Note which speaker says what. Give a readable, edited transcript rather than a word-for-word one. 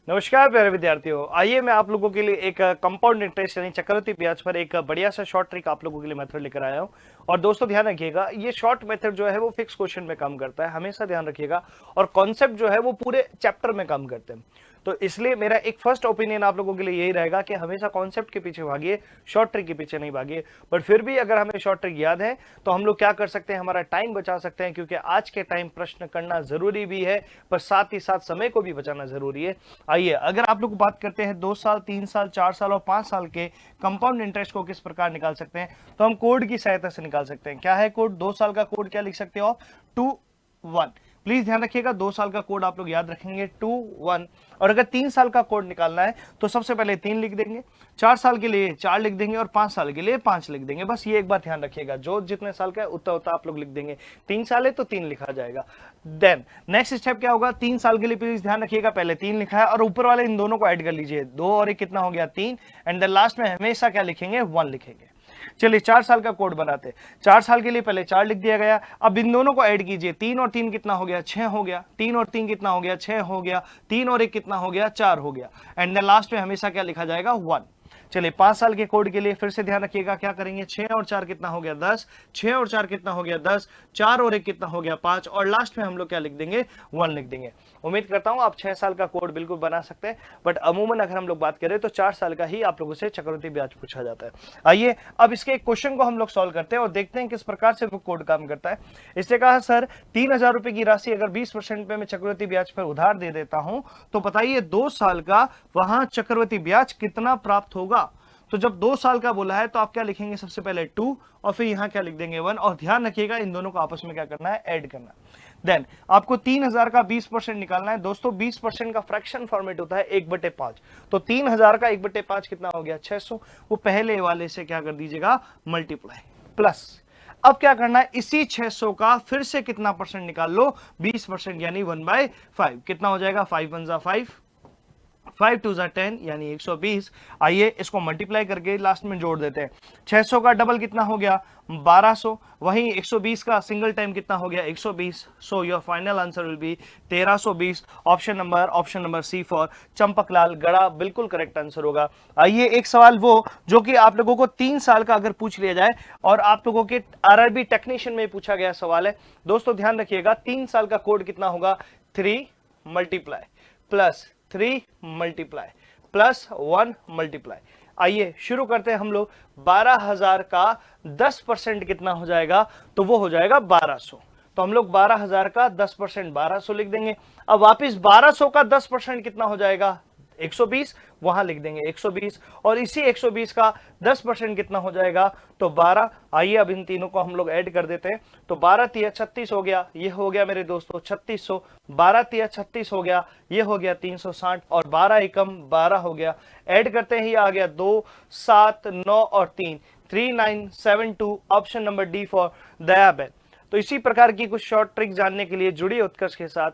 Speaker 1: नमस्कार प्यारे विद्यार्थियों, आइए मैं आप लोगों के लिए एक कंपाउंड इंटरेस्ट यानी चक्रवृद्धि ब्याज पर एक बढ़िया सा शॉर्ट ट्रिक आप लोगों के लिए मेथड लेकर आया हूं। और दोस्तों ध्यान रखिएगा, ये शॉर्ट मेथड जो है वो फिक्स क्वेश्चन में काम करता है, हमेशा ध्यान रखिएगा। और कॉन्सेप्ट जो है वो पूरे चैप्टर में काम करते हैं। तो इसलिए मेरा एक फर्स्ट ओपिनियन आप लोगों के लिए यही रहेगा कि हमेशा कॉन्सेप्ट के पीछे भागिए, शॉर्ट ट्रिक के पीछे नहीं भागिए। बट फिर भी अगर हमें शॉर्ट ट्रिक याद है तो हम लोग क्या कर सकते हैं, हमारा टाइम बचा सकते हैं, क्योंकि आज के टाइम प्रश्न करना जरूरी भी है पर साथ ही साथ समय को भी बचाना जरूरी है। आइए अगर आप लोग बात करते हैं 2 साल, 3 साल, 4 साल और 5 साल के कंपाउंड इंटरेस्ट को किस प्रकार निकाल सकते हैं, तो हम कोड की सहायता से निकाल सकते हैं। क्या है कोड? 2 साल का कोड क्या लिख सकते हो आप? 2 1। प्लीज ध्यान रखिएगा, 2 साल का कोड आप लोग याद रखेंगे 2 1। और अगर 3 साल का कोड निकालना है तो सबसे पहले 3 लिख देंगे, 4 साल के लिए 4 लिख देंगे और 5 साल के लिए 5 लिख देंगे। बस ये एक बात ध्यान रखिएगा, जो जितने साल का है उतना उतना आप लोग लिख देंगे। 3 साल है तो 3 लिखा जाएगा। देन नेक्स्ट स्टेप क्या होगा? 3 साल के लिए प्लीज ध्यान रखिएगा, पहले 3 लिखा है और ऊपर वाले इन दोनों को ऐड कर लीजिए, 2 और 1 कितना हो गया? 3। एंड देन लास्ट में हमेशा क्या लिखेंगे? 1 लिखेंगे। चलिए 4 साल का कोड बनाते हैं। 4 साल के लिए पहले 4 लिख दिया गया। अब इन दोनों को ऐड कीजिए, 3 और 3 कितना हो गया? 6 हो गया। 3 और 3 कितना हो गया? 6 हो गया। 3 और 1 कितना हो गया? 4 हो गया। एंड देन लास्ट में हमेशा क्या लिखा जाएगा? 1। चलिए 5 साल के कोड के लिए फिर से ध्यान रखिएगा, क्या करेंगे? 6 और 4 कितना हो गया? 10। 6 और 4 कितना हो गया? 10। 4 और 1 कितना हो गया? 5। और लास्ट में हम लोग क्या लिख देंगे? 1 लिख देंगे। उम्मीद करता हूं आप 6 साल का कोड बिल्कुल बना सकते हैं। बट अमूमन अगर हम लोग बात करें तो 4 साल का ही आप लोगों से चक्रवृद्धि ब्याज पूछा जाता है। आइए अब इसके एक क्वेश्चन को हम लोग सॉल्व करते हैं और देखते हैं किस प्रकार से वो कोड काम करता है। इसने कहा सर 3,000 रुपए की राशि अगर 20% पे मैं चक्रवृद्धि ब्याज पर उधार दे देता हूं तो बताइए 2 साल का वहां चक्रवृद्धि ब्याज कितना प्राप्त होगा। तो जब 2 साल का बोला है तो आप क्या लिखेंगे? सबसे पहले 2 और फिर यहां क्या लिख देंगे? 1। और ध्यान रखिएगा इन दोनों को आपस में क्या करना है? ऐड करना। देन आपको 3,000 का 20% निकालना है। दोस्तों 20% का फ्रैक्शन फॉर्मेट होता है 1/5। तो 3,000 का 1/5 कितना हो गया? 600। वो पहले वाले से क्या कर दीजिएगा? Multiply plus. अब क्या करना है? इसी 600 का फिर से कितना परसेंट निकाल लो? 20% यानी 1/5। कितना हो जाएगा? 5 1 जा 5, 5 2 जा 10 यानी 120। आइए इसको मल्टीप्लाई करके लास्ट में जोड़ देते हैं। 600 का डबल कितना हो गया? 1200। वहीं 120 का सिंगल टाइम कितना हो गया? 120। So your final answer will be 1320। Option number C for Champaklal Gada बिल्कुल करेक्ट आंसर होगा। आइए एक सवाल वो जो कि आप लोगों को 3 साल का अगर पूछ लिया जाए और आप लोगों के आरआरबी टेक्नीशियन में पूछा गया सवाल है। दोस्तों ध्यान रखिएगा, 3 साल का कोड कितना होगा? 3 multiply plus 3 multiply plus 1 multiply. आइए शुरू करते हैं हम लोग। 12,000 का 10% कितना हो जाएगा? तो वो हो जाएगा 1200। तो हम लोग 12,000 का 10% 1200 लिख देंगे। अब वापिस 1200 का 10% कितना हो जाएगा? 120। वहां लिख देंगे 120। और इसी 120 का 10% कितना हो जाएगा? तो 12। आइए अब इन तीनों को हम लोग ऐड कर देते हैं। तो 12 तिया 36 हो गया, ये हो गया मेरे दोस्तों 3600। 12 तिया 36 हो गया, ये हो गया 360। और 12 एकम 12 हो गया। ऐड करते ही आ गया 2 7 9 और 3 3972। Option number D for Dayaben. तो इसी प्रकार की कुछ शॉर्ट ट्रिक जानने के लिए जुड़िए उत्कर्ष के साथ।